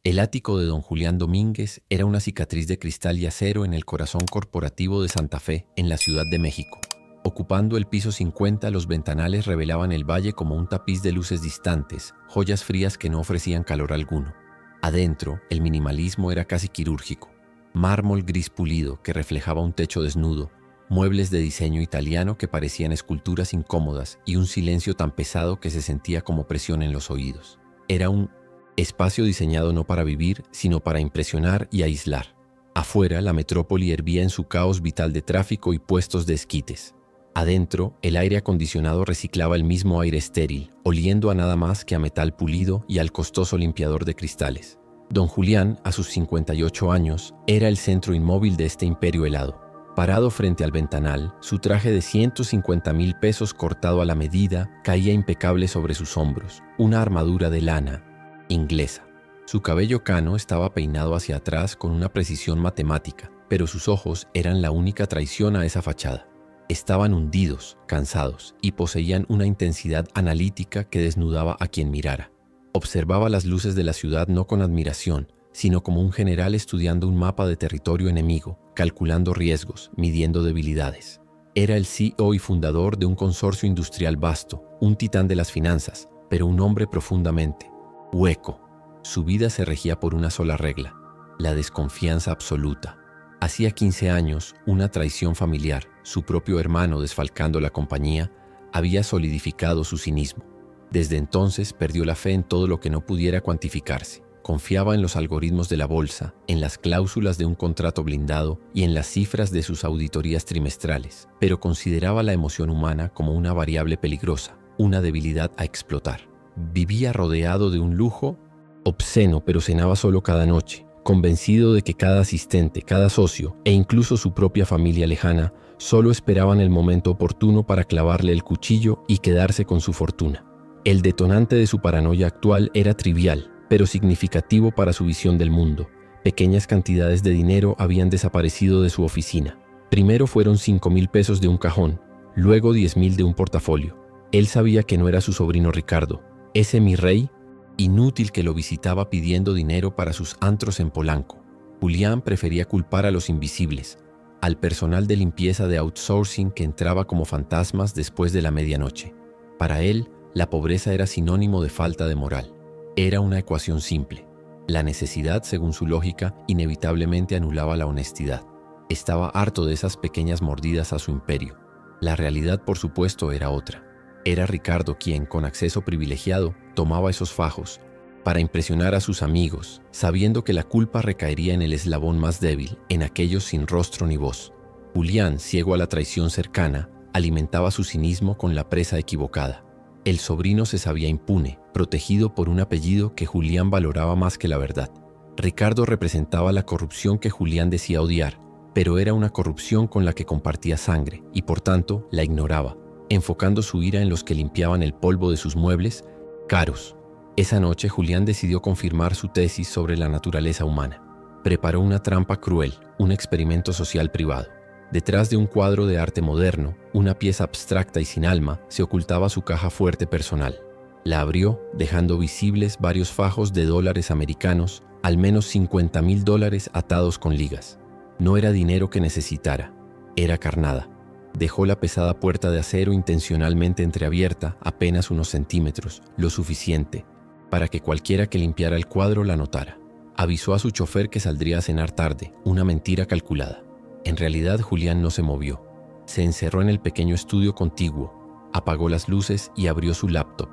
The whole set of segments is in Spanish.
El ático de don Julián Domínguez era una cicatriz de cristal y acero en el corazón corporativo de Santa Fe, en la Ciudad de México. Ocupando el piso 50, los ventanales revelaban el valle como un tapiz de luces distantes, joyas frías que no ofrecían calor alguno. Adentro, el minimalismo era casi quirúrgico. Mármol gris pulido que reflejaba un techo desnudo, muebles de diseño italiano que parecían esculturas incómodas y un silencio tan pesado que se sentía como presión en los oídos. Era un espacio diseñado no para vivir, sino para impresionar y aislar. Afuera, la metrópoli hervía en su caos vital de tráfico y puestos de esquites. Adentro, el aire acondicionado reciclaba el mismo aire estéril, oliendo a nada más que a metal pulido y al costoso limpiador de cristales. Don Julián, a sus 58 años, era el centro inmóvil de este imperio helado. Parado frente al ventanal, su traje de 150,000 pesos cortado a la medida caía impecable sobre sus hombros, una armadura de lana inglesa. Su cabello cano estaba peinado hacia atrás con una precisión matemática, pero sus ojos eran la única traición a esa fachada. Estaban hundidos, cansados, y poseían una intensidad analítica que desnudaba a quien mirara. Observaba las luces de la ciudad no con admiración, sino como un general estudiando un mapa de territorio enemigo, calculando riesgos, midiendo debilidades. Era el CEO y fundador de un consorcio industrial vasto, un titán de las finanzas, pero un hombre profundamente hueco. Su vida se regía por una sola regla: la desconfianza absoluta. Hacía 15 años, una traición familiar, su propio hermano desfalcando la compañía, había solidificado su cinismo. Desde entonces perdió la fe en todo lo que no pudiera cuantificarse. Confiaba en los algoritmos de la bolsa, en las cláusulas de un contrato blindado y en las cifras de sus auditorías trimestrales, pero consideraba la emoción humana como una variable peligrosa, una debilidad a explotar. Vivía rodeado de un lujo obsceno, pero cenaba solo cada noche, convencido de que cada asistente, cada socio e incluso su propia familia lejana solo esperaban el momento oportuno para clavarle el cuchillo y quedarse con su fortuna. El detonante de su paranoia actual era trivial, pero significativo para su visión del mundo. Pequeñas cantidades de dinero habían desaparecido de su oficina. Primero fueron 5,000 pesos de un cajón, luego 10,000 de un portafolio. Él sabía que no era su sobrino Ricardo, ese mi rey inútil que lo visitaba pidiendo dinero para sus antros en Polanco. Julián prefería culpar a los invisibles, al personal de limpieza de outsourcing que entraba como fantasmas después de la medianoche. Para él, la pobreza era sinónimo de falta de moral. Era una ecuación simple. La necesidad, según su lógica, inevitablemente anulaba la honestidad. Estaba harto de esas pequeñas mordidas a su imperio. La realidad, por supuesto, era otra. Era Ricardo quien, con acceso privilegiado, tomaba esos fajos para impresionar a sus amigos, sabiendo que la culpa recaería en el eslabón más débil, en aquellos sin rostro ni voz. Julián, ciego a la traición cercana, alimentaba su cinismo con la presa equivocada. El sobrino se sabía impune, protegido por un apellido que Julián valoraba más que la verdad. Ricardo representaba la corrupción que Julián decía odiar, pero era una corrupción con la que compartía sangre y por tanto la ignoraba, enfocando su ira en los que limpiaban el polvo de sus muebles caros. Esa noche Julián decidió confirmar su tesis sobre la naturaleza humana. Preparó una trampa cruel, un experimento social privado. Detrás de un cuadro de arte moderno, una pieza abstracta y sin alma, se ocultaba su caja fuerte personal. La abrió, dejando visibles varios fajos de dólares americanos, al menos 50,000 dólares atados con ligas. No era dinero que necesitara, era carnada. Dejó la pesada puerta de acero intencionalmente entreabierta, apenas unos centímetros, lo suficiente para que cualquiera que limpiara el cuadro la notara. Avisó a su chofer que saldría a cenar tarde, una mentira calculada. En realidad, Julián no se movió. Se encerró en el pequeño estudio contiguo, apagó las luces y abrió su laptop.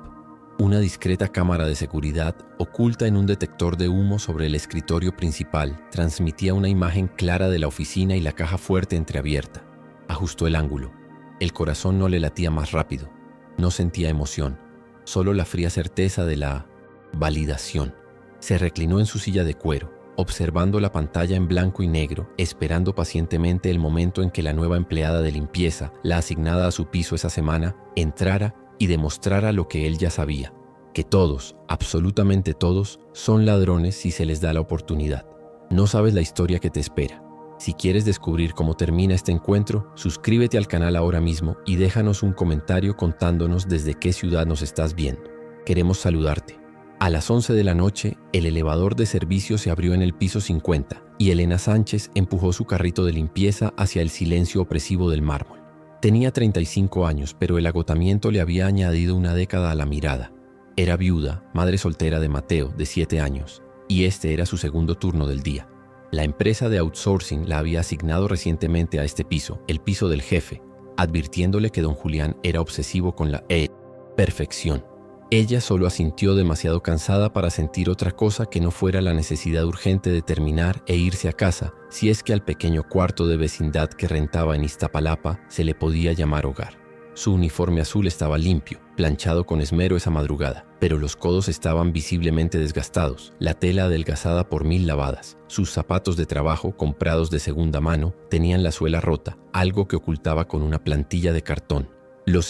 Una discreta cámara de seguridad, oculta en un detector de humo sobre el escritorio principal, transmitía una imagen clara de la oficina y la caja fuerte entreabierta. Ajustó el ángulo. El corazón no le latía más rápido. No sentía emoción, solo la fría certeza de la validación. Se reclinó en su silla de cuero, observando la pantalla en blanco y negro, esperando pacientemente el momento en que la nueva empleada de limpieza, la asignada a su piso esa semana, entrara y demostrara lo que él ya sabía, que todos, absolutamente todos, son ladrones si se les da la oportunidad. No sabes la historia que te espera. Si quieres descubrir cómo termina este encuentro, suscríbete al canal ahora mismo y déjanos un comentario contándonos desde qué ciudad nos estás viendo. Queremos saludarte. A las 11 de la noche, el elevador de servicio se abrió en el piso 50 y Elena Sánchez empujó su carrito de limpieza hacia el silencio opresivo del mármol. Tenía 35 años, pero el agotamiento le había añadido una década a la mirada. Era viuda, madre soltera de Mateo, de 7 años, y este era su segundo turno del día. La empresa de outsourcing la había asignado recientemente a este piso, el piso del jefe, advirtiéndole que don Julián era obsesivo con la perfección. Ella solo asintió demasiado cansada para sentir otra cosa que no fuera la necesidad urgente de terminar e irse a casa, si es que al pequeño cuarto de vecindad que rentaba en Iztapalapa se le podía llamar hogar. Su uniforme azul estaba limpio, planchado con esmero esa madrugada, pero los codos estaban visiblemente desgastados, la tela adelgazada por 1000 lavadas. Sus zapatos de trabajo, comprados de segunda mano, tenían la suela rota, algo que ocultaba con una plantilla de cartón. Lo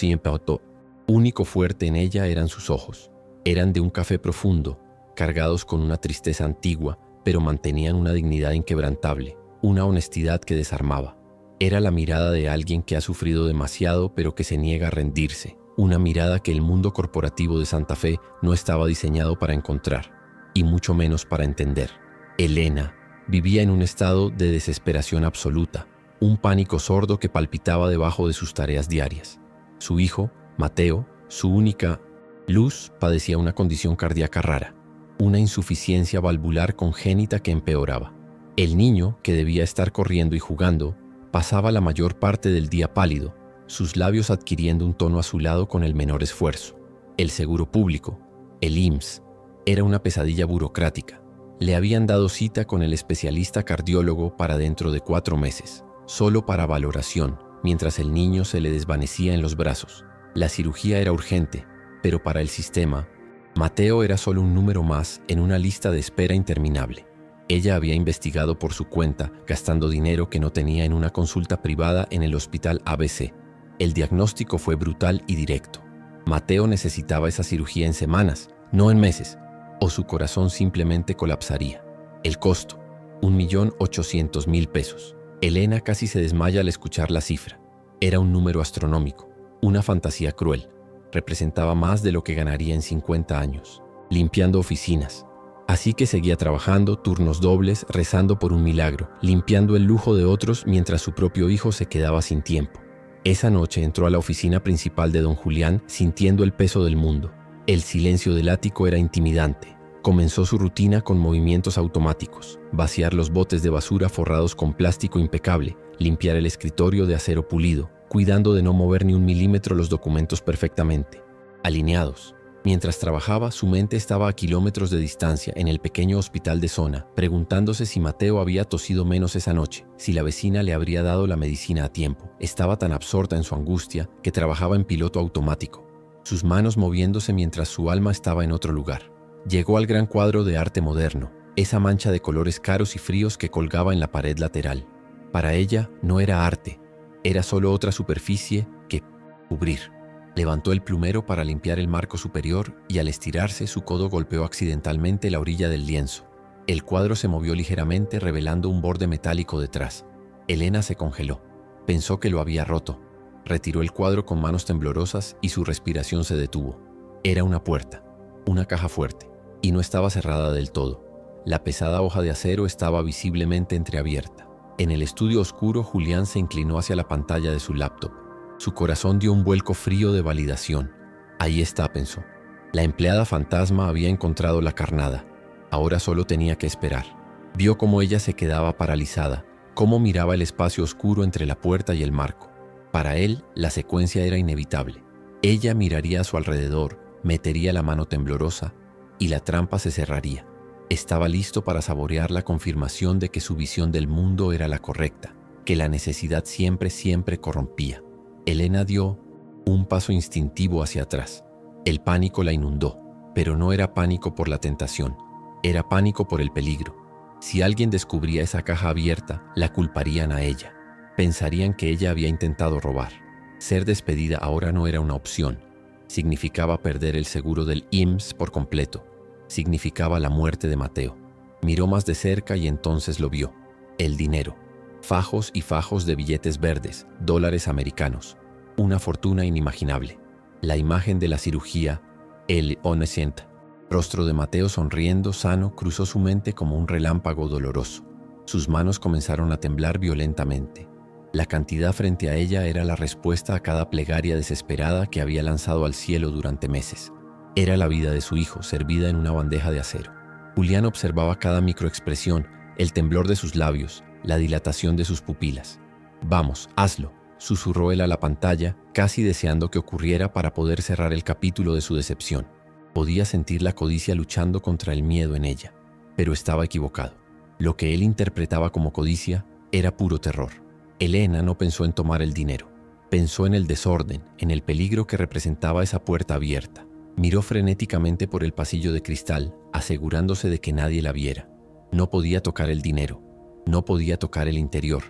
único fuerte en ella eran sus ojos. Eran de un café profundo, cargados con una tristeza antigua, pero mantenían una dignidad inquebrantable, una honestidad que desarmaba. Era la mirada de alguien que ha sufrido demasiado pero que se niega a rendirse, una mirada que el mundo corporativo de Santa Fe no estaba diseñado para encontrar, y mucho menos para entender. Elena vivía en un estado de desesperación absoluta, un pánico sordo que palpitaba debajo de sus tareas diarias. Su hijo, Mateo, su única luz, padecía una condición cardíaca rara, una insuficiencia valvular congénita que empeoraba. El niño, que debía estar corriendo y jugando, pasaba la mayor parte del día pálido, sus labios adquiriendo un tono azulado con el menor esfuerzo. El seguro público, el IMSS, era una pesadilla burocrática. Le habían dado cita con el especialista cardiólogo para dentro de 4 meses, solo para valoración, mientras el niño se le desvanecía en los brazos. La cirugía era urgente, pero para el sistema, Mateo era solo un número más en una lista de espera interminable. Ella había investigado por su cuenta, gastando dinero que no tenía en una consulta privada en el hospital ABC. El diagnóstico fue brutal y directo. Mateo necesitaba esa cirugía en semanas, no en meses, o su corazón simplemente colapsaría. El costo, 1.800.000 pesos. Elena casi se desmaya al escuchar la cifra. Era un número astronómico. Una fantasía cruel. Representaba más de lo que ganaría en 50 años, limpiando oficinas. Así que seguía trabajando, turnos dobles, rezando por un milagro, limpiando el lujo de otros mientras su propio hijo se quedaba sin tiempo. Esa noche entró a la oficina principal de don Julián sintiendo el peso del mundo. El silencio del ático era intimidante. Comenzó su rutina con movimientos automáticos, vaciar los botes de basura forrados con plástico impecable, limpiar el escritorio de acero pulido, cuidando de no mover ni un milímetro los documentos perfectamente, alineados. Mientras trabajaba, su mente estaba a kilómetros de distancia en el pequeño hospital de zona, preguntándose si Mateo había tosido menos esa noche, si la vecina le habría dado la medicina a tiempo. Estaba tan absorta en su angustia que trabajaba en piloto automático, sus manos moviéndose mientras su alma estaba en otro lugar. Llegó al gran cuadro de arte moderno, esa mancha de colores caros y fríos que colgaba en la pared lateral. Para ella no era arte, era solo otra superficie que cubrir. Levantó el plumero para limpiar el marco superior y al estirarse su codo golpeó accidentalmente la orilla del lienzo. El cuadro se movió ligeramente revelando un borde metálico detrás. Elena se congeló. Pensó que lo había roto. Retiró el cuadro con manos temblorosas y su respiración se detuvo. Era una puerta, una caja fuerte, y no estaba cerrada del todo. La pesada hoja de acero estaba visiblemente entreabierta. En el estudio oscuro, Julián se inclinó hacia la pantalla de su laptop. Su corazón dio un vuelco frío de validación. Ahí está, pensó. La empleada fantasma había encontrado la carnada. Ahora solo tenía que esperar. Vio cómo ella se quedaba paralizada, cómo miraba el espacio oscuro entre la puerta y el marco. Para él, la secuencia era inevitable. Ella miraría a su alrededor, metería la mano temblorosa y la trampa se cerraría. Estaba listo para saborear la confirmación de que su visión del mundo era la correcta, que la necesidad siempre corrompía. Elena dio un paso instintivo hacia atrás. El pánico la inundó, pero no era pánico por la tentación, era pánico por el peligro. Si alguien descubría esa caja abierta, la culparían a ella. Pensarían que ella había intentado robar. Ser despedida ahora no era una opción. Significaba perder el seguro del IMSS por completo. Significaba la muerte de Mateo. Miró más de cerca y entonces lo vio. El dinero. Fajos y fajos de billetes verdes, dólares americanos. Una fortuna inimaginable. La imagen de la cirugía, el Onesienta. Rostro de Mateo sonriendo, sano, cruzó su mente como un relámpago doloroso. Sus manos comenzaron a temblar violentamente. La cantidad frente a ella era la respuesta a cada plegaria desesperada que había lanzado al cielo durante meses. Era la vida de su hijo, servida en una bandeja de acero. Julián observaba cada microexpresión, el temblor de sus labios, la dilatación de sus pupilas. «Vamos, hazlo», susurró él a la pantalla, casi deseando que ocurriera para poder cerrar el capítulo de su decepción. Podía sentir la codicia luchando contra el miedo en ella, pero estaba equivocado. Lo que él interpretaba como codicia era puro terror. Elena no pensó en tomar el dinero. Pensó en el desorden, en el peligro que representaba esa puerta abierta. Miró frenéticamente por el pasillo de cristal, asegurándose de que nadie la viera. No podía tocar el dinero. No podía tocar el interior.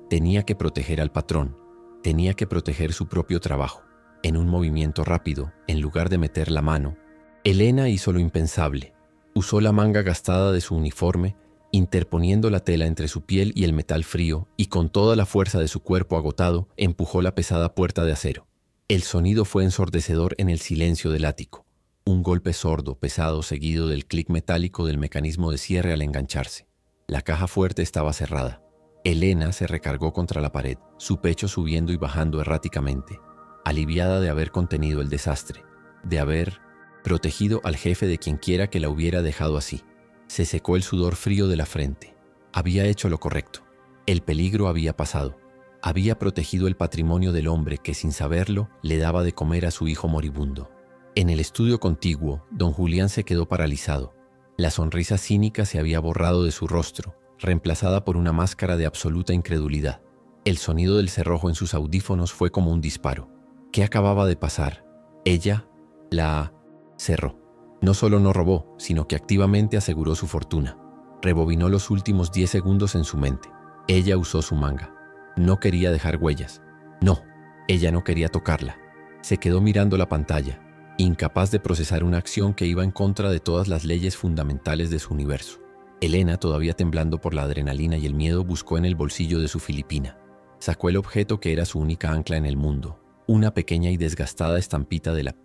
Tenía que proteger al patrón. Tenía que proteger su propio trabajo. En un movimiento rápido, en lugar de meter la mano, Elena hizo lo impensable. Usó la manga gastada de su uniforme, interponiendo la tela entre su piel y el metal frío, y con toda la fuerza de su cuerpo agotado, empujó la pesada puerta de acero. El sonido fue ensordecedor en el silencio del ático. Un golpe sordo, pesado, seguido del clic metálico del mecanismo de cierre al engancharse. La caja fuerte estaba cerrada. Elena se recargó contra la pared, su pecho subiendo y bajando erráticamente, aliviada de haber contenido el desastre, de haber protegido al jefe de quienquiera que la hubiera dejado así. Se secó el sudor frío de la frente. Había hecho lo correcto. El peligro había pasado. Había protegido el patrimonio del hombre que, sin saberlo, le daba de comer a su hijo moribundo. En el estudio contiguo, don Julián se quedó paralizado. La sonrisa cínica se había borrado de su rostro, reemplazada por una máscara de absoluta incredulidad. El sonido del cerrojo en sus audífonos fue como un disparo. ¿Qué acababa de pasar? Ella la cerró. No solo no robó, sino que activamente aseguró su fortuna. Rebobinó los últimos 10 segundos en su mente. Ella usó su manga. No quería dejar huellas. No, ella no quería tocarla. Se quedó mirando la pantalla, incapaz de procesar una acción que iba en contra de todas las leyes fundamentales de su universo. Elena, todavía temblando por la adrenalina y el miedo, buscó en el bolsillo de su filipina. Sacó el objeto que era su única ancla en el mundo, una pequeña y desgastada estampita de la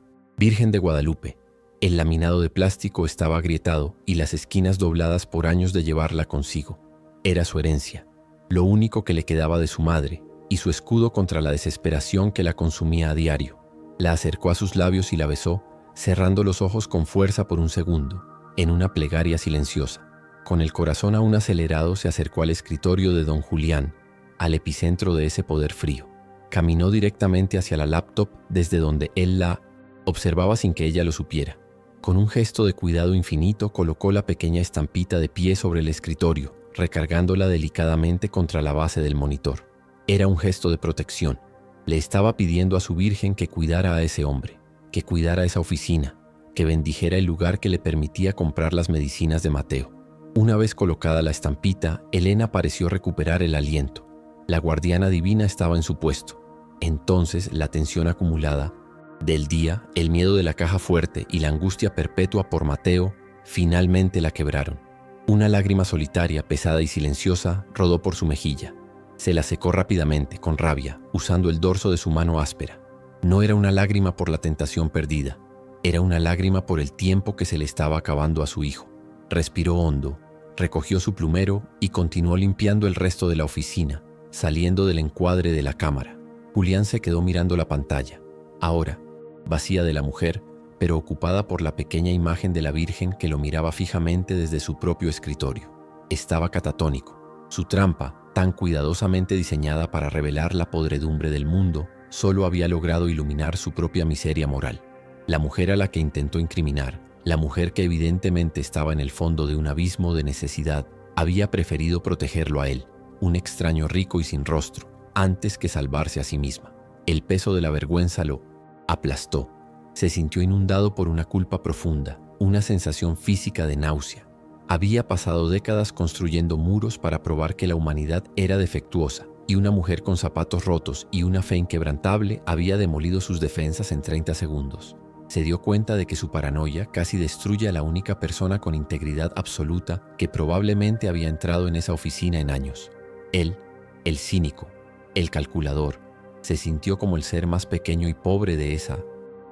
Virgen de Guadalupe. El laminado de plástico estaba agrietado y las esquinas dobladas por años de llevarla consigo. Era su herencia, lo único que le quedaba de su madre, y su escudo contra la desesperación que la consumía a diario. La acercó a sus labios y la besó, cerrando los ojos con fuerza por un segundo, en una plegaria silenciosa. Con el corazón aún acelerado se acercó al escritorio de don Julián, al epicentro de ese poder frío. Caminó directamente hacia la laptop desde donde él la observaba sin que ella lo supiera. Con un gesto de cuidado infinito colocó la pequeña estampita de pie sobre el escritorio, recargándola delicadamente contra la base del monitor. Era un gesto de protección. Le estaba pidiendo a su Virgen que cuidara a ese hombre, que cuidara esa oficina, que bendijera el lugar que le permitía comprar las medicinas de Mateo. Una vez colocada la estampita, Elena pareció recuperar el aliento. La guardiana divina estaba en su puesto. Entonces la tensión acumulada del día, el miedo de la caja fuerte y la angustia perpetua por Mateo finalmente la quebraron. Una lágrima solitaria, pesada y silenciosa rodó por su mejilla. Se la secó rápidamente, con rabia, usando el dorso de su mano áspera. No era una lágrima por la tentación perdida, era una lágrima por el tiempo que se le estaba acabando a su hijo. Respiró hondo, recogió su plumero y continuó limpiando el resto de la oficina, saliendo del encuadre de la cámara. Julián se quedó mirando la pantalla, ahora vacía de la mujer, pero ocupada por la pequeña imagen de la Virgen que lo miraba fijamente desde su propio escritorio. Estaba catatónico. Su trampa, tan cuidadosamente diseñada para revelar la podredumbre del mundo, solo había logrado iluminar su propia miseria moral. La mujer a la que intentó incriminar, la mujer que evidentemente estaba en el fondo de un abismo de necesidad, había preferido protegerlo a él, un extraño rico y sin rostro, antes que salvarse a sí misma. El peso de la vergüenza lo aplastó. Se sintió inundado por una culpa profunda, una sensación física de náusea. Había pasado décadas construyendo muros para probar que la humanidad era defectuosa, y una mujer con zapatos rotos y una fe inquebrantable había demolido sus defensas en 30 segundos. Se dio cuenta de que su paranoia casi destruye a la única persona con integridad absoluta que probablemente había entrado en esa oficina en años. Él, el cínico, el calculador, se sintió como el ser más pequeño y pobre de esa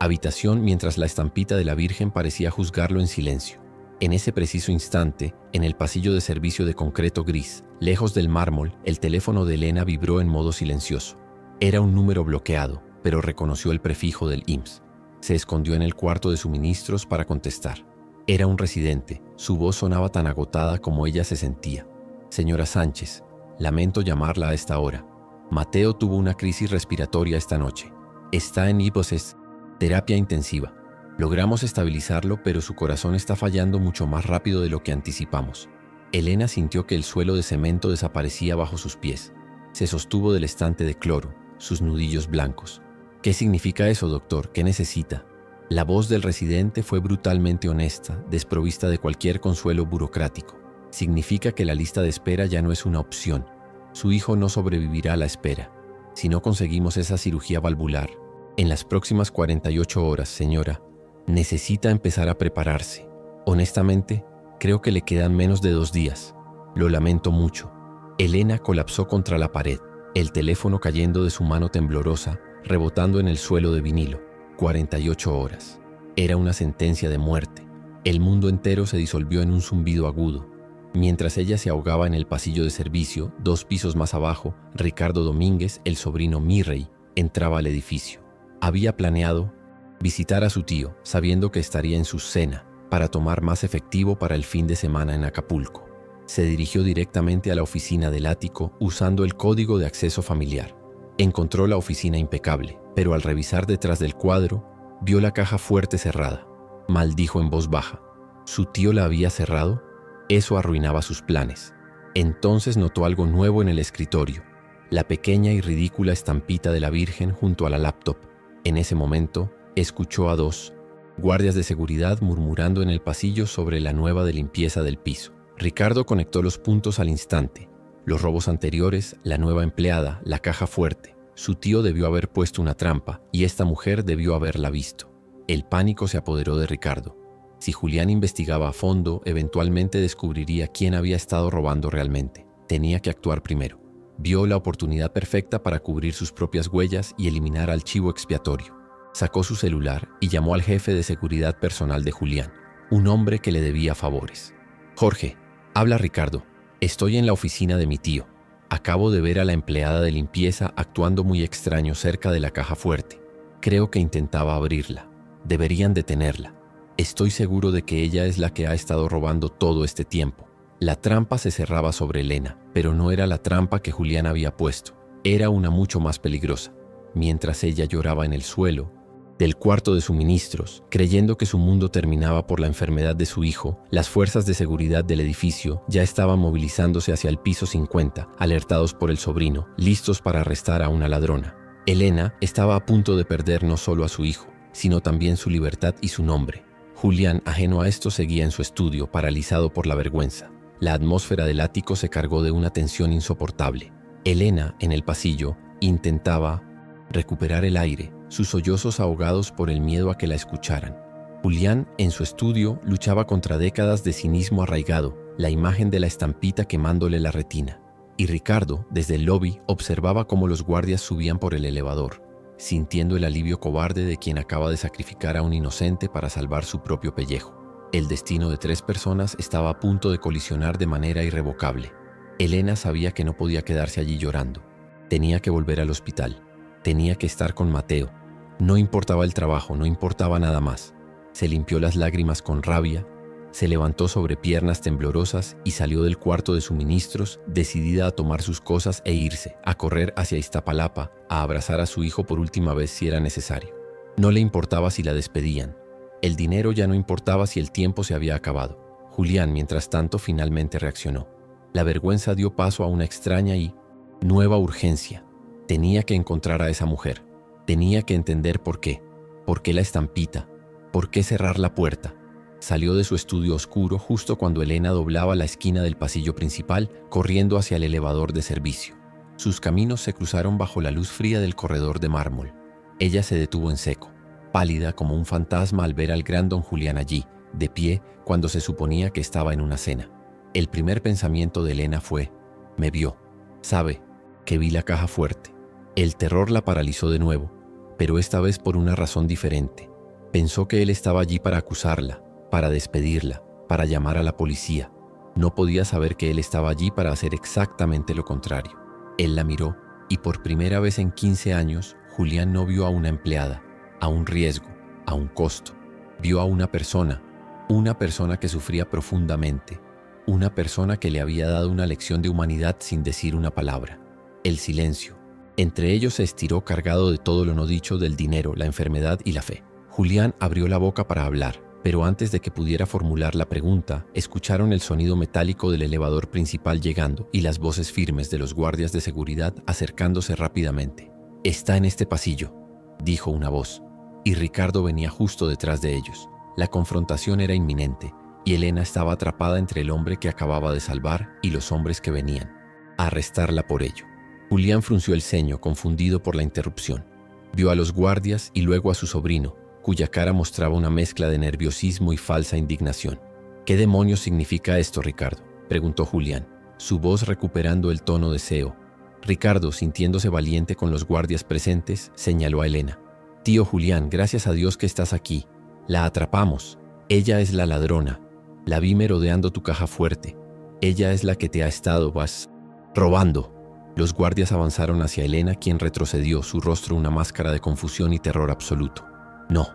habitación mientras la estampita de la Virgen parecía juzgarlo en silencio. En ese preciso instante, en el pasillo de servicio de concreto gris, lejos del mármol, el teléfono de Elena vibró en modo silencioso. Era un número bloqueado, pero reconoció el prefijo del IMSS. Se escondió en el cuarto de suministros para contestar. Era un residente. Su voz sonaba tan agotada como ella se sentía. Señora Sánchez, lamento llamarla a esta hora. Mateo tuvo una crisis respiratoria esta noche. Está en hipótesis, terapia intensiva. Logramos estabilizarlo, pero su corazón está fallando mucho más rápido de lo que anticipamos. Elena sintió que el suelo de cemento desaparecía bajo sus pies. Se sostuvo del estante de cloro, sus nudillos blancos. ¿Qué significa eso, doctor? ¿Qué necesita? La voz del residente fue brutalmente honesta, desprovista de cualquier consuelo burocrático. Significa que la lista de espera ya no es una opción. Su hijo no sobrevivirá a la espera. Si no conseguimos esa cirugía valvular, en las próximas 48 horas, señora, necesita empezar a prepararse. Honestamente, creo que le quedan menos de 2 días. Lo lamento mucho. Elena colapsó contra la pared, el teléfono cayendo de su mano temblorosa, rebotando en el suelo de vinilo. 48 horas. Era una sentencia de muerte. El mundo entero se disolvió en un zumbido agudo. Mientras ella se ahogaba en el pasillo de servicio, 2 pisos más abajo, Ricardo Domínguez, el sobrino Mirrey, entraba al edificio. Había planeado visitar a su tío, sabiendo que estaría en su cena, para tomar más efectivo para el fin de semana en Acapulco. Se dirigió directamente a la oficina del ático usando el código de acceso familiar. Encontró la oficina impecable, pero al revisar detrás del cuadro, vio la caja fuerte cerrada. Maldijo en voz baja. ¿Su tío la había cerrado? Eso arruinaba sus planes. Entonces notó algo nuevo en el escritorio, la pequeña y ridícula estampita de la Virgen junto a la laptop. En ese momento, escuchó a 2 guardias de seguridad murmurando en el pasillo sobre la nueva de limpieza del piso. Ricardo conectó los puntos al instante. Los robos anteriores, la nueva empleada, la caja fuerte. Su tío debió haber puesto una trampa y esta mujer debió haberla visto. El pánico se apoderó de Ricardo. Si Julián investigaba a fondo, eventualmente descubriría quién había estado robando realmente. Tenía que actuar primero. Vio la oportunidad perfecta para cubrir sus propias huellas y eliminar al chivo expiatorio. Sacó su celular y llamó al jefe de seguridad personal de Julián, un hombre que le debía favores. Jorge, habla Ricardo. Estoy en la oficina de mi tío. Acabo de ver a la empleada de limpieza actuando muy extraño cerca de la caja fuerte. Creo que intentaba abrirla. Deberían detenerla. Estoy seguro de que ella es la que ha estado robando todo este tiempo. La trampa se cerraba sobre Elena, pero no era la trampa que Julián había puesto. Era una mucho más peligrosa. Mientras ella lloraba en el suelo del cuarto de suministros, creyendo que su mundo terminaba por la enfermedad de su hijo, las fuerzas de seguridad del edificio ya estaban movilizándose hacia el piso 50, alertados por el sobrino, listos para arrestar a una ladrona. Elena estaba a punto de perder no solo a su hijo, sino también su libertad y su nombre. Julián, ajeno a esto, seguía en su estudio, paralizado por la vergüenza. La atmósfera del ático se cargó de una tensión insoportable. Elena, en el pasillo, intentaba recuperar el aire, sus sollozos ahogados por el miedo a que la escucharan. Julián, en su estudio, luchaba contra décadas de cinismo arraigado, la imagen de la estampita quemándole la retina. Y Ricardo, desde el lobby, observaba cómo los guardias subían por el elevador, sintiendo el alivio cobarde de quien acaba de sacrificar a un inocente para salvar su propio pellejo. El destino de 3 personas estaba a punto de colisionar de manera irrevocable. Elena sabía que no podía quedarse allí llorando. Tenía que volver al hospital. Tenía que estar con Mateo. No importaba el trabajo, no importaba nada más. Se limpió las lágrimas con rabia, se levantó sobre piernas temblorosas y salió del cuarto de suministros, decidida a tomar sus cosas e irse, a correr hacia Iztapalapa, a abrazar a su hijo por última vez si era necesario. No le importaba si la despedían. El dinero ya no importaba si el tiempo se había acabado. Julián, mientras tanto, finalmente reaccionó. La vergüenza dio paso a una extraña y nueva urgencia. Tenía que encontrar a esa mujer. Tenía que entender por qué. ¿Por qué la estampita? ¿Por qué cerrar la puerta? Salió de su estudio oscuro justo cuando Elena doblaba la esquina del pasillo principal, corriendo hacia el elevador de servicio. Sus caminos se cruzaron bajo la luz fría del corredor de mármol. Ella se detuvo en seco, pálida como un fantasma al ver al gran don Julián allí, de pie, cuando se suponía que estaba en una cena. El primer pensamiento de Elena fue: me vio, sabe que vi la caja fuerte. El terror la paralizó de nuevo, pero esta vez por una razón diferente. Pensó que él estaba allí para acusarla, para despedirla, para llamar a la policía. No podía saber que él estaba allí para hacer exactamente lo contrario. Él la miró y por primera vez en 15 años, Julián no vio a una empleada, a un riesgo, a un costo. Vio a una persona que sufría profundamente, una persona que le había dado una lección de humanidad sin decir una palabra. El silencio. Entre ellos se estiró cargado de todo lo no dicho del dinero, la enfermedad y la fe. Julián abrió la boca para hablar, pero antes de que pudiera formular la pregunta, escucharon el sonido metálico del elevador principal llegando y las voces firmes de los guardias de seguridad acercándose rápidamente. «Está en este pasillo», dijo una voz, y Ricardo venía justo detrás de ellos. La confrontación era inminente, y Elena estaba atrapada entre el hombre que acababa de salvar y los hombres que venían a arrestarla por ello. Julián frunció el ceño, confundido por la interrupción. Vio a los guardias y luego a su sobrino, cuya cara mostraba una mezcla de nerviosismo y falsa indignación. «¿Qué demonios significa esto, Ricardo?», preguntó Julián, su voz recuperando el tono de CEO. Ricardo, sintiéndose valiente con los guardias presentes, señaló a Elena. «Tío Julián, gracias a Dios que estás aquí. La atrapamos. Ella es la ladrona. La vi merodeando tu caja fuerte. Ella es la que te ha estado robando». Los guardias avanzaron hacia Elena, quien retrocedió, su rostro una máscara de confusión y terror absoluto. «No,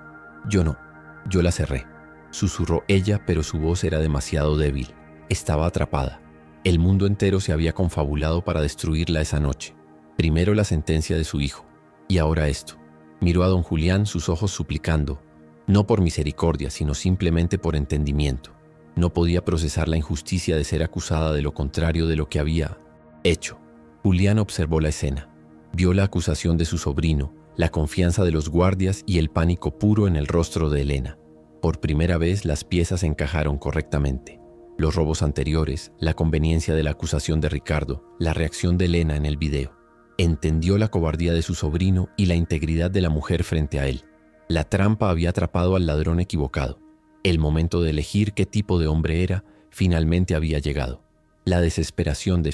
yo no. Yo la cerré», susurró ella, pero su voz era demasiado débil. Estaba atrapada. El mundo entero se había confabulado para destruirla esa noche. Primero la sentencia de su hijo, y ahora esto. Miró a don Julián, sus ojos suplicando, no por misericordia, sino simplemente por entendimiento. No podía procesar la injusticia de ser acusada de lo contrario de lo que había hecho. Julián observó la escena. Vio la acusación de su sobrino, la confianza de los guardias y el pánico puro en el rostro de Elena. Por primera vez las piezas encajaron correctamente. Los robos anteriores, la conveniencia de la acusación de Ricardo, la reacción de Elena en el video. Entendió la cobardía de su sobrino y la integridad de la mujer frente a él. La trampa había atrapado al ladrón equivocado. El momento de elegir qué tipo de hombre era finalmente había llegado. La desesperación de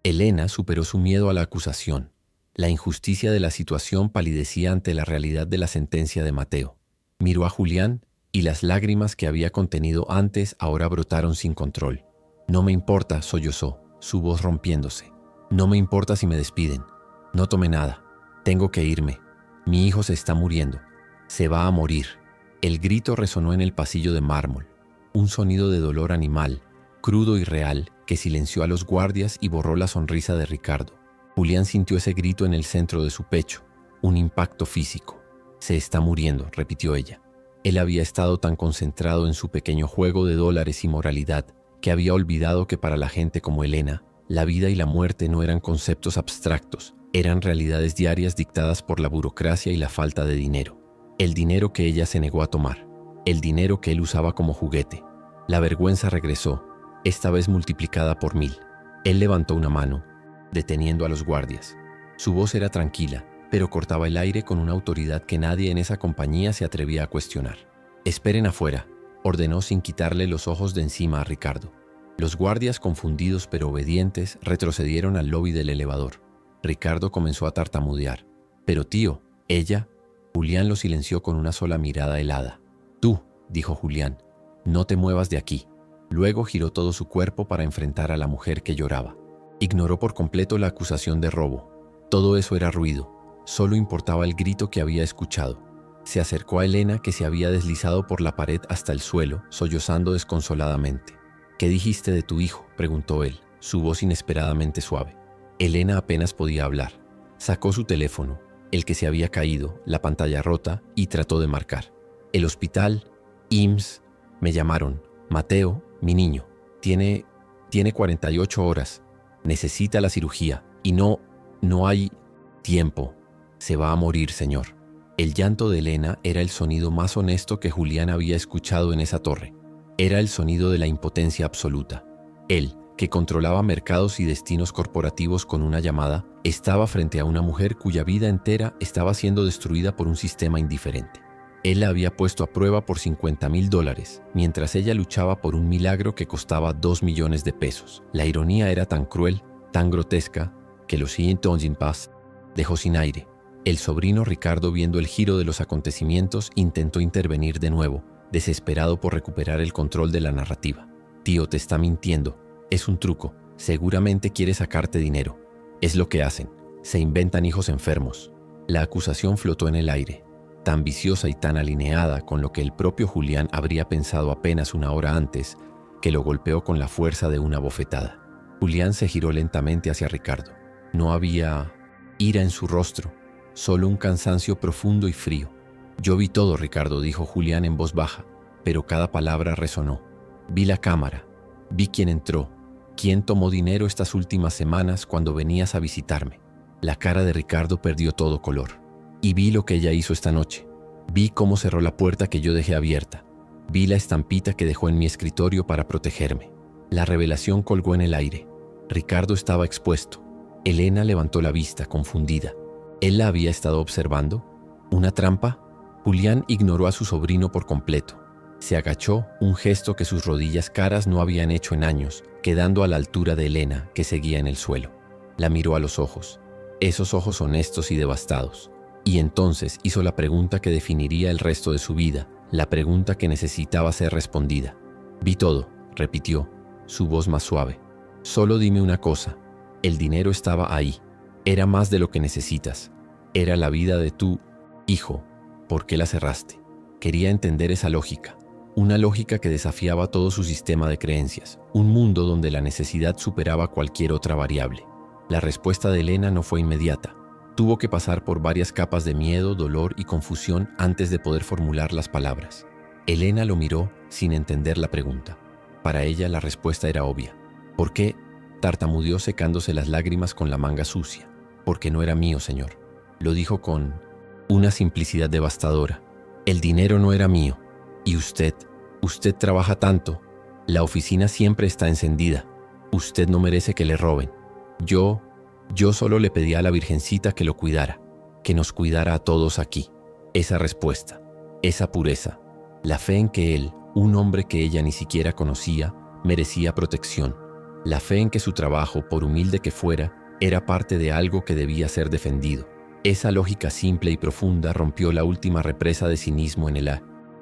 Elena superó su miedo a la acusación. La injusticia de la situación palidecía ante la realidad de la sentencia de Mateo. Miró a Julián y las lágrimas que había contenido antes ahora brotaron sin control. «No me importa», sollozó, su voz rompiéndose. «No me importa si me despiden. No tomé nada. Tengo que irme. Mi hijo se está muriendo. Se va a morir». El grito resonó en el pasillo de mármol. Un sonido de dolor animal, crudo y real, que silenció a los guardias y borró la sonrisa de Ricardo. Julián sintió ese grito en el centro de su pecho, un impacto físico. «Se está muriendo», repitió ella. Él había estado tan concentrado en su pequeño juego de dólares y moralidad que había olvidado que para la gente como Elena, la vida y la muerte no eran conceptos abstractos, eran realidades diarias dictadas por la burocracia y la falta de dinero. El dinero que ella se negó a tomar, el dinero que él usaba como juguete. La vergüenza regresó, esta vez multiplicada por 1000. Él levantó una mano, deteniendo a los guardias. Su voz era tranquila, pero cortaba el aire con una autoridad que nadie en esa compañía se atrevía a cuestionar. «Esperen afuera», ordenó sin quitarle los ojos de encima a Ricardo. Los guardias, confundidos pero obedientes, retrocedieron al lobby del elevador. Ricardo comenzó a tartamudear. «Pero tío, ella...» Julián lo silenció con una sola mirada helada. «Tú», dijo Julián, «no te muevas de aquí». Luego giró todo su cuerpo para enfrentar a la mujer que lloraba. Ignoró por completo la acusación de robo. Todo eso era ruido. Solo importaba el grito que había escuchado. Se acercó a Elena, que se había deslizado por la pared hasta el suelo, sollozando desconsoladamente. «¿Qué dijiste de tu hijo?», preguntó él, su voz inesperadamente suave. Elena apenas podía hablar. Sacó su teléfono, el que se había caído, la pantalla rota, y trató de marcar. «El hospital, IMSS, me llamaron. Mateo, mi niño, tiene 48 horas. Necesita la cirugía y no hay tiempo. Se va a morir, señor». El llanto de Elena era el sonido más honesto que Julián había escuchado en esa torre. Era el sonido de la impotencia absoluta. Él, que controlaba mercados y destinos corporativos con una llamada, estaba frente a una mujer cuya vida entera estaba siendo destruida por un sistema indiferente. Él la había puesto a prueba por $50,000, mientras ella luchaba por un milagro que costaba 2 millones de pesos. La ironía era tan cruel, tan grotesca, que lo siguiente en paz dejó sin aire. El sobrino Ricardo, viendo el giro de los acontecimientos, intentó intervenir de nuevo, desesperado por recuperar el control de la narrativa. Tío, te está mintiendo. Es un truco. Seguramente quiere sacarte dinero. Es lo que hacen. Se inventan hijos enfermos. La acusación flotó en el aire, tan viciosa y tan alineada con lo que el propio Julián habría pensado apenas una hora antes, que lo golpeó con la fuerza de una bofetada. Julián se giró lentamente hacia Ricardo. No había ira en su rostro, solo un cansancio profundo y frío. Yo vi todo, Ricardo, dijo Julián en voz baja, pero cada palabra resonó. Vi la cámara, vi quién entró, quién tomó dinero estas últimas semanas cuando venías a visitarme. La cara de Ricardo perdió todo color. Y vi lo que ella hizo esta noche. Vi cómo cerró la puerta que yo dejé abierta. Vi la estampita que dejó en mi escritorio para protegerme. La revelación colgó en el aire. Ricardo estaba expuesto. Elena levantó la vista, confundida. ¿Él la había estado observando? ¿Una trampa? Julián ignoró a su sobrino por completo. Se agachó, un gesto que sus rodillas caras no habían hecho en años, quedando a la altura de Elena, que seguía en el suelo. La miró a los ojos. Esos ojos honestos y devastados. Y entonces hizo la pregunta que definiría el resto de su vida, la pregunta que necesitaba ser respondida. Vi todo, repitió, su voz más suave. Solo dime una cosa. El dinero estaba ahí. Era más de lo que necesitas. Era la vida de tu hijo. ¿Por qué la cerraste? Quería entender esa lógica. Una lógica que desafiaba todo su sistema de creencias. Un mundo donde la necesidad superaba cualquier otra variable. La respuesta de Elena no fue inmediata. Tuvo que pasar por varias capas de miedo, dolor y confusión antes de poder formular las palabras. Elena lo miró sin entender la pregunta. Para ella la respuesta era obvia. ¿Por qué? Tartamudeó secándose las lágrimas con la manga sucia. Porque no era mío, señor. Lo dijo con una simplicidad devastadora. El dinero no era mío. Y usted trabaja tanto. La oficina siempre está encendida. Usted no merece que le roben. Yo solo le pedí a la Virgencita que lo cuidara, que nos cuidara a todos aquí. Esa respuesta, esa pureza, la fe en que él, un hombre que ella ni siquiera conocía, merecía protección. La fe en que su trabajo, por humilde que fuera, era parte de algo que debía ser defendido. Esa lógica simple y profunda rompió la última represa de cinismo en el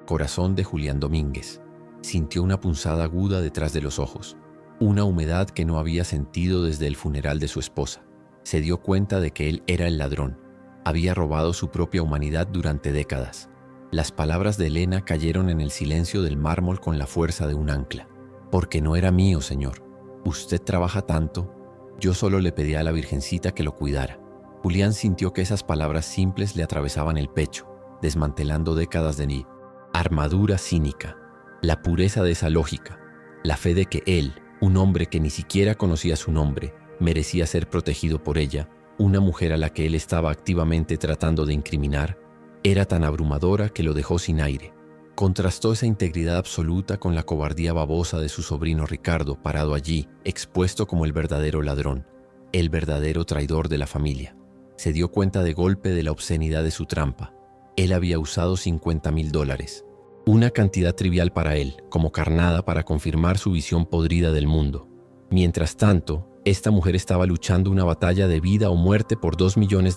corazón de Julián Domínguez. Sintió una punzada aguda detrás de los ojos. Una humedad que no había sentido desde el funeral de su esposa. Se dio cuenta de que él era el ladrón. Había robado su propia humanidad durante décadas. Las palabras de Elena cayeron en el silencio del mármol con la fuerza de un ancla. Porque no era mío, señor. Usted trabaja tanto. Yo solo le pedí a la Virgencita que lo cuidara. Julián sintió que esas palabras simples le atravesaban el pecho, desmantelando décadas de armadura cínica. La pureza de esa lógica. La fe de que él, un hombre que ni siquiera conocía su nombre, merecía ser protegido por ella, una mujer a la que él estaba activamente tratando de incriminar, era tan abrumadora que lo dejó sin aire. Contrastó esa integridad absoluta con la cobardía babosa de su sobrino Ricardo, parado allí, expuesto como el verdadero ladrón, el verdadero traidor de la familia. Se dio cuenta de golpe de la obscenidad de su trampa. Él había usado $50,000. Una cantidad trivial para él, como carnada para confirmar su visión podrida del mundo. Mientras tanto, esta mujer estaba luchando una batalla de vida o muerte por $2 millones,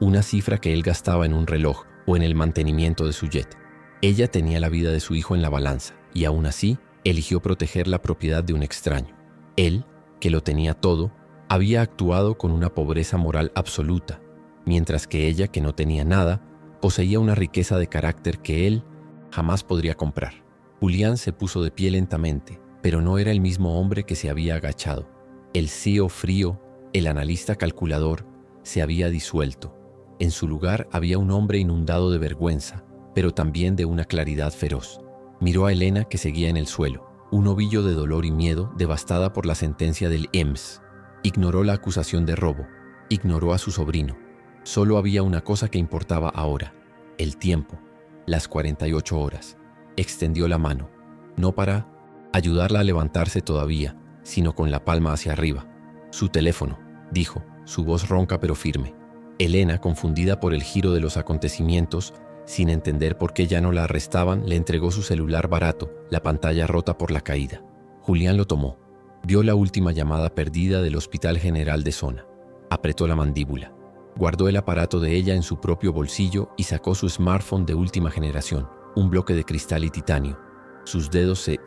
una cifra que él gastaba en un reloj o en el mantenimiento de su jet. Ella tenía la vida de su hijo en la balanza y aún así eligió proteger la propiedad de un extraño. Él, que lo tenía todo, había actuado con una pobreza moral absoluta, mientras que ella, que no tenía nada, poseía una riqueza de carácter que él jamás podría comprar. Julián se puso de pie lentamente, pero no era el mismo hombre que se había agachado. El CEO frío, el analista calculador, se había disuelto. En su lugar había un hombre inundado de vergüenza, pero también de una claridad feroz. Miró a Elena, que seguía en el suelo, un ovillo de dolor y miedo, devastada por la sentencia del EMS. Ignoró la acusación de robo, ignoró a su sobrino. Solo había una cosa que importaba ahora: el tiempo, las 48 horas. Extendió la mano, no para ayudarla a levantarse todavía, sino con la palma hacia arriba. Su teléfono, dijo, su voz ronca pero firme. Elena, confundida por el giro de los acontecimientos, sin entender por qué ya no la arrestaban, le entregó su celular barato, la pantalla rota por la caída. Julián lo tomó. Vio la última llamada perdida del Hospital General de Zona. Apretó la mandíbula. Guardó el aparato de ella en su propio bolsillo y sacó su smartphone de última generación, un bloque de cristal y titanio. Sus dedos se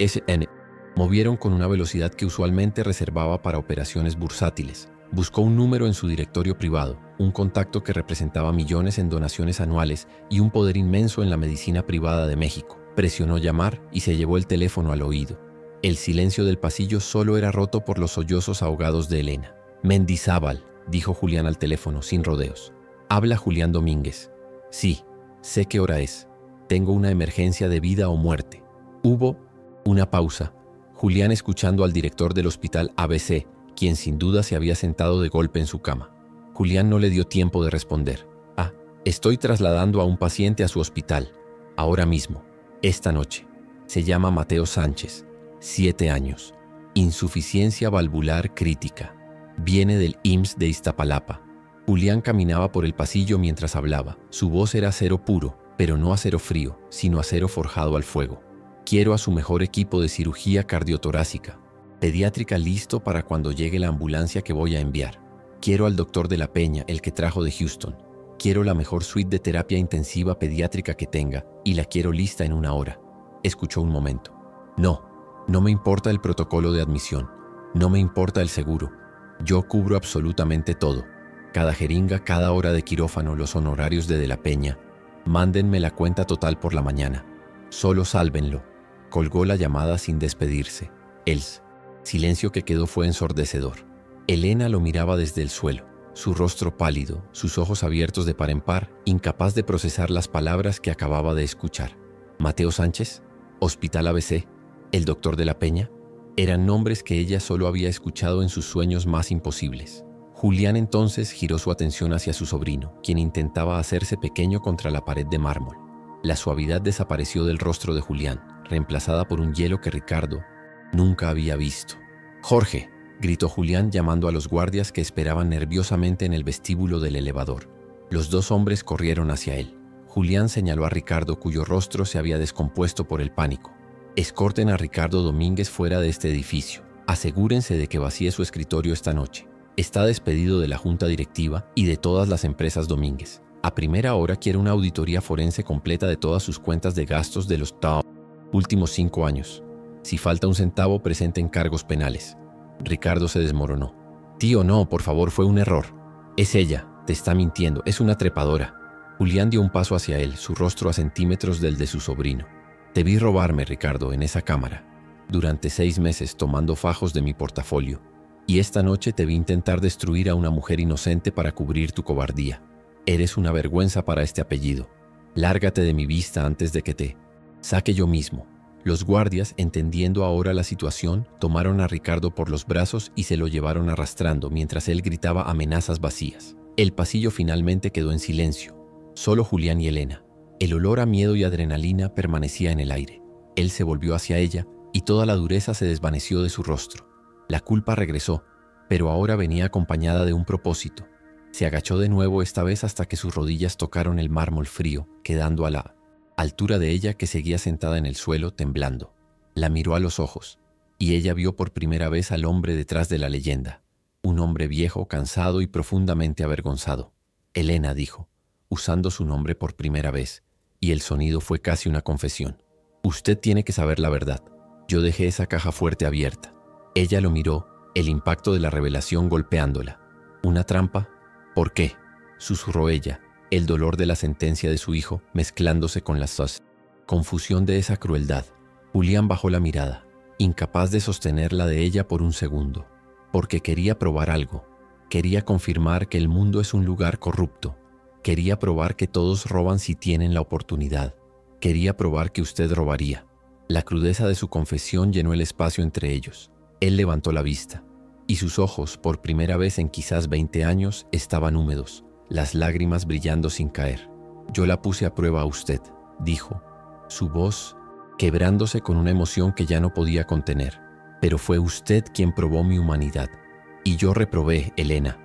movieron con una velocidad que usualmente reservaba para operaciones bursátiles. Buscó un número en su directorio privado, un contacto que representaba millones en donaciones anuales y un poder inmenso en la medicina privada de México. Presionó llamar y se llevó el teléfono al oído. El silencio del pasillo solo era roto por los sollozos ahogados de Elena. Mendizábal, dijo Julián al teléfono, sin rodeos. Habla Julián Domínguez. Sí, sé qué hora es. Tengo una emergencia de vida o muerte. Hubo una pausa. Julián escuchando al director del hospital ABC, quien sin duda se había sentado de golpe en su cama. Julián no le dio tiempo de responder. Estoy trasladando a un paciente a su hospital, ahora mismo, esta noche. Se llama Mateo Sánchez, 7 años. Insuficiencia valvular crítica. Viene del IMSS de Iztapalapa. Julián caminaba por el pasillo mientras hablaba. Su voz era acero puro, pero no acero frío, sino acero forjado al fuego. Quiero a su mejor equipo de cirugía cardiotorácica, pediátrica listo para cuando llegue la ambulancia que voy a enviar. Quiero al doctor de la Peña, el que trajo de Houston. Quiero la mejor suite de terapia intensiva pediátrica que tenga y la quiero lista en 1 hora. Escuchó un momento. No me importa el protocolo de admisión. No me importa el seguro. Yo cubro absolutamente todo. Cada jeringa, cada hora de quirófano, los honorarios de la Peña. Mándenme la cuenta total por la mañana. Solo sálvenlo. Colgó la llamada sin despedirse. El silencio que quedó fue ensordecedor. Elena lo miraba desde el suelo, su rostro pálido, sus ojos abiertos de par en par, incapaz de procesar las palabras que acababa de escuchar. Mateo Sánchez, Hospital ABC, el doctor de la Peña, eran nombres que ella solo había escuchado en sus sueños más imposibles. Julián entonces giró su atención hacia su sobrino, quien intentaba hacerse pequeño contra la pared de mármol. La suavidad desapareció del rostro de Julián, reemplazada por un hielo que Ricardo nunca había visto. «Jorge», gritó Julián llamando a los guardias que esperaban nerviosamente en el vestíbulo del elevador. Los 2 hombres corrieron hacia él. Julián señaló a Ricardo, cuyo rostro se había descompuesto por el pánico. «Escorten a Ricardo Domínguez fuera de este edificio. Asegúrense de que vacíe su escritorio esta noche. Está despedido de la junta directiva y de todas las empresas Domínguez. A primera hora quiere una auditoría forense completa de todas sus cuentas de gastos de los últimos 5 años. Si falta un centavo, presenten cargos penales». Ricardo se desmoronó. «Tío, no, por favor, fue un error. Es ella, te está mintiendo, es una trepadora». Julián dio un paso hacia él, su rostro a centímetros del de su sobrino. «Te vi robarme, Ricardo, en esa cámara. Durante 6 meses tomando fajos de mi portafolio. Y esta noche te vi intentar destruir a una mujer inocente para cubrir tu cobardía. Eres una vergüenza para este apellido. Lárgate de mi vista antes de que te saque yo mismo». Los guardias, entendiendo ahora la situación, tomaron a Ricardo por los brazos y se lo llevaron arrastrando mientras él gritaba amenazas vacías. El pasillo finalmente quedó en silencio. Solo Julián y Elena. El olor a miedo y adrenalina permanecía en el aire. Él se volvió hacia ella y toda la dureza se desvaneció de su rostro. La culpa regresó, pero ahora venía acompañada de un propósito. Se agachó de nuevo, esta vez hasta que sus rodillas tocaron el mármol frío, quedando a la altura de ella, que seguía sentada en el suelo temblando. La miró a los ojos, y ella vio por primera vez al hombre detrás de la leyenda. Un hombre viejo, cansado y profundamente avergonzado. «Elena», dijo, usando su nombre por primera vez, y el sonido fue casi una confesión. «Usted tiene que saber la verdad. Yo dejé esa caja fuerte abierta». Ella lo miró, el impacto de la revelación golpeándola. «¿Una trampa? ¿Por qué?», susurró ella, el dolor de la sentencia de su hijo mezclándose con la confusión de esa crueldad. Julián bajó la mirada, incapaz de sostenerla de ella por un segundo, porque quería probar algo. Quería confirmar que el mundo es un lugar corrupto. Quería probar que todos roban si tienen la oportunidad. Quería probar que usted robaría. La crudeza de su confesión llenó el espacio entre ellos. Él levantó la vista, y sus ojos, por primera vez en quizás 20 años, estaban húmedos, las lágrimas brillando sin caer. «Yo la puse a prueba a usted», dijo, su voz quebrándose con una emoción que ya no podía contener. «Pero fue usted quien probó mi humanidad. Y yo reprobé, Elena.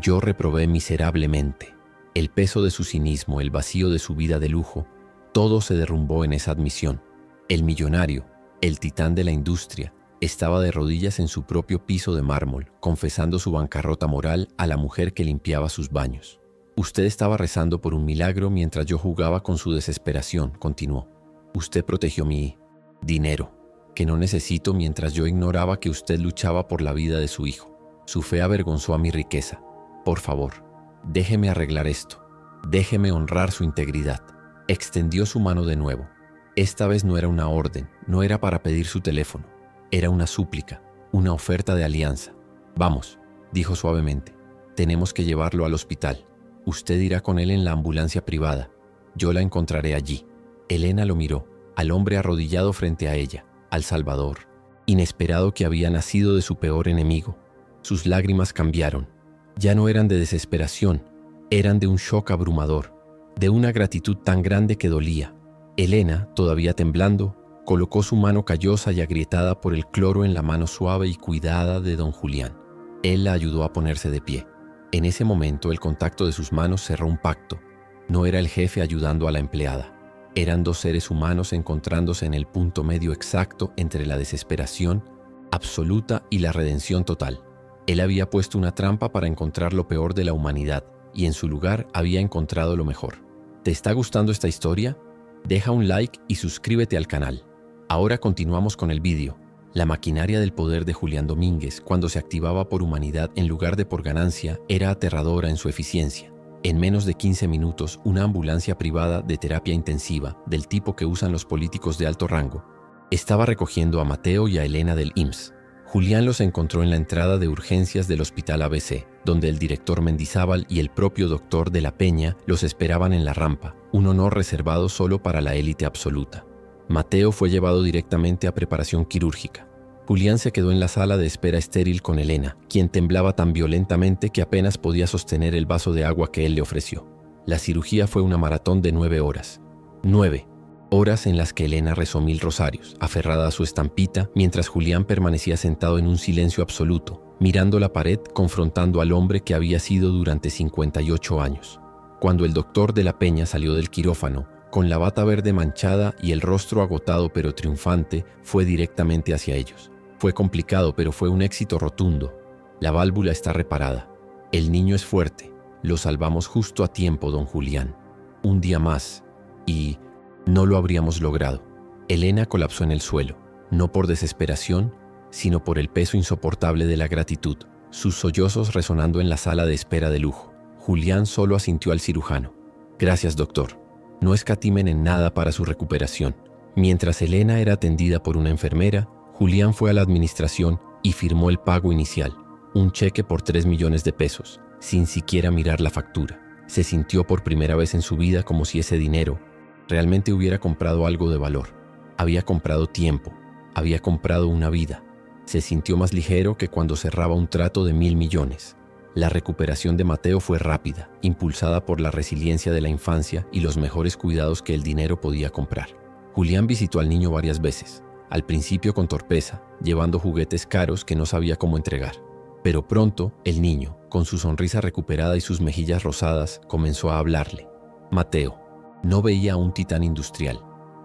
Yo reprobé miserablemente». El peso de su cinismo, el vacío de su vida de lujo, todo se derrumbó en esa admisión. El millonario, el titán de la industria, estaba de rodillas en su propio piso de mármol, confesando su bancarrota moral a la mujer que limpiaba sus baños. Usted estaba rezando por un milagro mientras yo jugaba con su desesperación, continuó. Usted protegió mi dinero, que no necesito, mientras yo ignoraba que usted luchaba por la vida de su hijo. Su fe avergonzó a mi riqueza. Por favor, déjeme arreglar esto. Déjeme honrar su integridad. Extendió su mano de nuevo. Esta vez no era una orden, no era para pedir su teléfono. Era una súplica, una oferta de alianza. Vamos, dijo suavemente. Tenemos que llevarlo al hospital. Usted irá con él en la ambulancia privada. Yo la encontraré allí. Elena lo miró, al hombre arrodillado frente a ella, al Salvador, inesperado que había nacido de su peor enemigo. Sus lágrimas cambiaron. Ya no eran de desesperación, eran de un shock abrumador, de una gratitud tan grande que dolía. Elena, todavía temblando, colocó su mano callosa y agrietada por el cloro en la mano suave y cuidada de don Julián. Él la ayudó a ponerse de pie. En ese momento el contacto de sus manos cerró un pacto. No era el jefe ayudando a la empleada. Eran dos seres humanos encontrándose en el punto medio exacto entre la desesperación absoluta y la redención total. Él había puesto una trampa para encontrar lo peor de la humanidad y en su lugar había encontrado lo mejor. ¿Te está gustando esta historia? Deja un like y suscríbete al canal. Ahora continuamos con el vídeo. La maquinaria del poder de Julián Domínguez, cuando se activaba por humanidad en lugar de por ganancia, era aterradora en su eficiencia. En menos de 15 minutos, una ambulancia privada de terapia intensiva, del tipo que usan los políticos de alto rango, estaba recogiendo a Mateo y a Elena del IMSS. Julián los encontró en la entrada de urgencias del Hospital ABC, donde el director Mendizábal y el propio doctor de la Peña los esperaban en la rampa, un honor reservado solo para la élite absoluta. Mateo fue llevado directamente a preparación quirúrgica. Julián se quedó en la sala de espera estéril con Elena, quien temblaba tan violentamente que apenas podía sostener el vaso de agua que él le ofreció. La cirugía fue una maratón de 9 horas. 9 horas en las que Elena rezó 1000 rosarios, aferrada a su estampita, mientras Julián permanecía sentado en un silencio absoluto, mirando la pared, confrontando al hombre que había sido durante 58 años. Cuando el doctor de la Peña salió del quirófano, con la bata verde manchada y el rostro agotado pero triunfante, fue directamente hacia ellos. Fue complicado, pero fue un éxito rotundo. La válvula está reparada. El niño es fuerte. Lo salvamos justo a tiempo, don Julián. Un día más. Y no lo habríamos logrado. Elena colapsó en el suelo, no por desesperación, sino por el peso insoportable de la gratitud, sus sollozos resonando en la sala de espera de lujo. Julián solo asintió al cirujano. Gracias, doctor. No escatimen en nada para su recuperación. Mientras Elena era atendida por una enfermera, Julián fue a la administración y firmó el pago inicial, un cheque por 3 millones de pesos, sin siquiera mirar la factura. Se sintió por primera vez en su vida como si ese dinero realmente hubiera comprado algo de valor. Había comprado tiempo, había comprado una vida. Se sintió más ligero que cuando cerraba un trato de 1.000 millones. La recuperación de Mateo fue rápida, impulsada por la resiliencia de la infancia y los mejores cuidados que el dinero podía comprar. Julián visitó al niño varias veces, al principio con torpeza, llevando juguetes caros que no sabía cómo entregar. Pero pronto, el niño, con su sonrisa recuperada y sus mejillas rosadas, comenzó a hablarle. Mateo no veía a un titán industrial,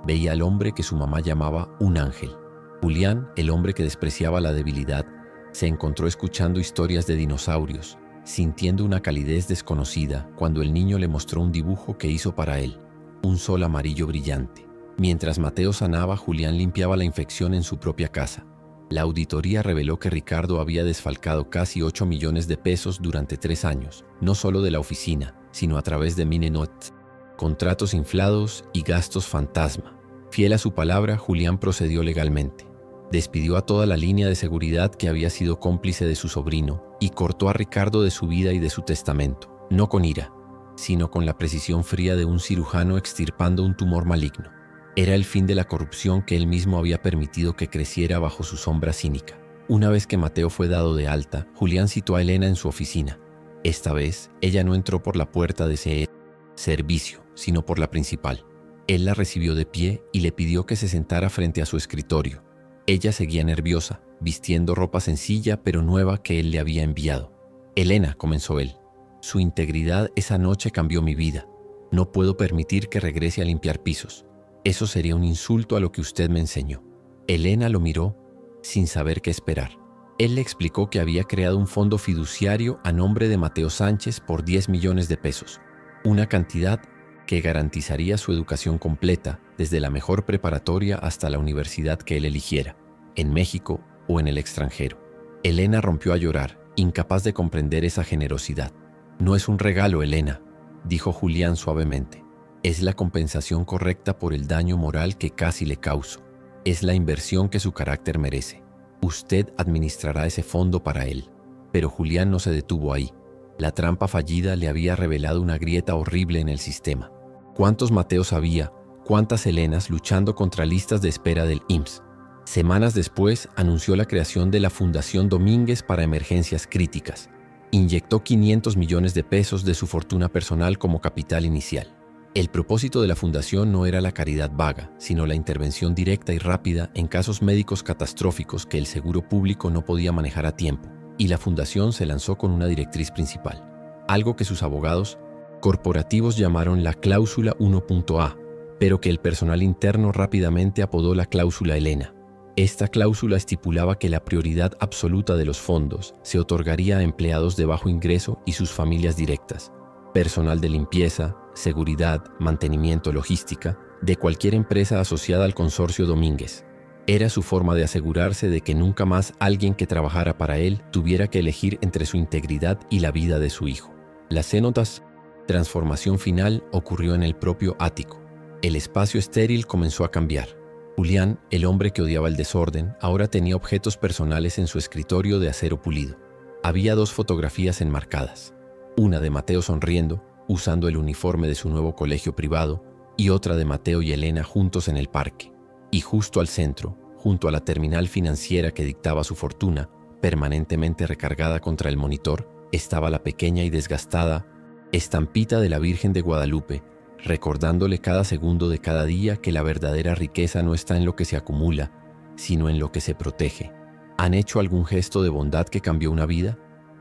veía al hombre que su mamá llamaba un ángel. Julián, el hombre que despreciaba la debilidad, se encontró escuchando historias de dinosaurios, sintiendo una calidez desconocida cuando el niño le mostró un dibujo que hizo para él, un sol amarillo brillante. Mientras Mateo sanaba, Julián limpiaba la infección en su propia casa. La auditoría reveló que Ricardo había desfalcado casi 8 millones de pesos durante 3 años, no solo de la oficina, sino a través de Minenet, contratos inflados y gastos fantasma. Fiel a su palabra, Julián procedió legalmente. Despidió a toda la línea de seguridad que había sido cómplice de su sobrino y cortó a Ricardo de su vida y de su testamento, no con ira, sino con la precisión fría de un cirujano extirpando un tumor maligno. Era el fin de la corrupción que él mismo había permitido que creciera bajo su sombra cínica. Una vez que Mateo fue dado de alta, Julián citó a Elena en su oficina. Esta vez, ella no entró por la puerta de ese servicio, sino por la principal. Él la recibió de pie y le pidió que se sentara frente a su escritorio. Ella seguía nerviosa, vistiendo ropa sencilla pero nueva que él le había enviado. Elena, comenzó él, su integridad esa noche cambió mi vida. No puedo permitir que regrese a limpiar pisos. Eso sería un insulto a lo que usted me enseñó. Elena lo miró sin saber qué esperar. Él le explicó que había creado un fondo fiduciario a nombre de Mateo Sánchez por 10 millones de pesos, una cantidad que garantizaría su educación completa, desde la mejor preparatoria hasta la universidad que él eligiera, en México o en el extranjero. Elena rompió a llorar, incapaz de comprender esa generosidad. «No es un regalo, Elena», dijo Julián suavemente. «Es la compensación correcta por el daño moral que casi le causo. Es la inversión que su carácter merece. Usted administrará ese fondo para él». Pero Julián no se detuvo ahí. La trampa fallida le había revelado una grieta horrible en el sistema. ¿Cuántos Mateos había? ¿Cuántas Elenas luchando contra listas de espera del IMSS? Semanas después, anunció la creación de la Fundación Domínguez para Emergencias Críticas. Inyectó 500 millones de pesos de su fortuna personal como capital inicial. El propósito de la fundación no era la caridad vaga, sino la intervención directa y rápida en casos médicos catastróficos que el seguro público no podía manejar a tiempo, y la fundación se lanzó con una directriz principal, algo que sus abogados corporativos llamaron la cláusula 1.A, pero que el personal interno rápidamente apodó la cláusula Elena. Esta cláusula estipulaba que la prioridad absoluta de los fondos se otorgaría a empleados de bajo ingreso y sus familias directas, personal de limpieza, seguridad, mantenimiento, logística, de cualquier empresa asociada al consorcio Domínguez. Era su forma de asegurarse de que nunca más alguien que trabajara para él tuviera que elegir entre su integridad y la vida de su hijo. Las cénotas transformación final ocurrió en el propio ático. El espacio estéril comenzó a cambiar. Julián, el hombre que odiaba el desorden, ahora tenía objetos personales en su escritorio de acero pulido. Había 2 fotografías enmarcadas, una de Mateo sonriendo, usando el uniforme de su nuevo colegio privado, y otra de Mateo y Elena juntos en el parque. Y justo al centro, junto a la terminal financiera que dictaba su fortuna, permanentemente recargada contra el monitor, estaba la pequeña y desgastada estampita de la Virgen de Guadalupe, recordándole cada segundo de cada día que la verdadera riqueza no está en lo que se acumula, sino en lo que se protege. ¿Han hecho algún gesto de bondad que cambió una vida?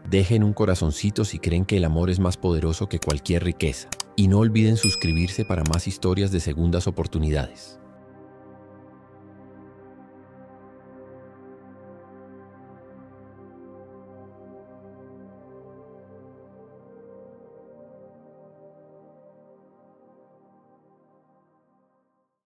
Dejen un corazoncito si creen que el amor es más poderoso que cualquier riqueza. Y no olviden suscribirse para más historias de segundas oportunidades.